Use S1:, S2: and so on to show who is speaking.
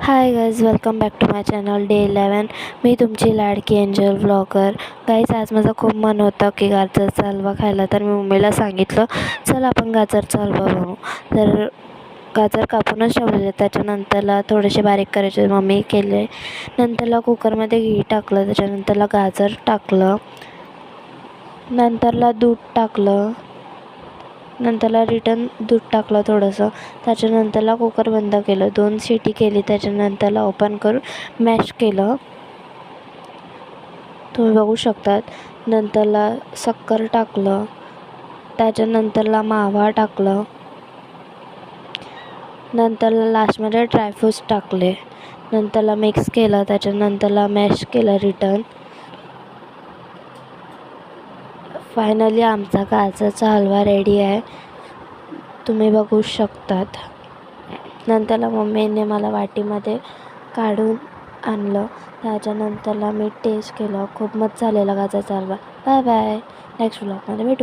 S1: High guys, welcome back to my channel day 11. मी तुमची लाडकी एंजल व्लॉगर. गाईज, आज माझं खूप मन होतं की गाजरचा हलवा खायला, तर मी मम्मीला सांगितलं चल आपण गाजरचा हलवा बनवू. तर गाजर कापूनच ठेवलेले, त्याच्यानंतरला थोडेसे बारीक करायचे मम्मी केले. नंतरला कुकरमध्ये घी टाकलं, त्याच्यानंतरला गाजर टाकलं, नंतरला दूध टाकलं, नंतरला रिटर्न दूध टाकलं थोडंसं. त्याच्यानंतरला कुकर बंद केलं, 2 शिटी केली. त्याच्यानंतरला ओपन करून मॅश केलं, तुम्ही बघू शकतात. नंतरला साखर टाकलं, त्याच्यानंतरला मावा टाकलं, नंतरला लास्टमध्ये ड्रायफ्रूट्स टाकले. नंतरला मिक्स केलं, त्याच्यानंतरला मॅश केलं रिटर्न. फायनली आमचा गाजरचा हलवा रेडी आहे, तुम्ही बघू शकतात. नंतरला मम्मीने मला वाटीमध्ये काढून आणलं. त्याच्यानंतरला मी टेस्ट केलं, खूप मस्त झालेला गाजरचा हलवा. बाय बाय, नेक्स्ट व्लॉगमध्ये भेटू.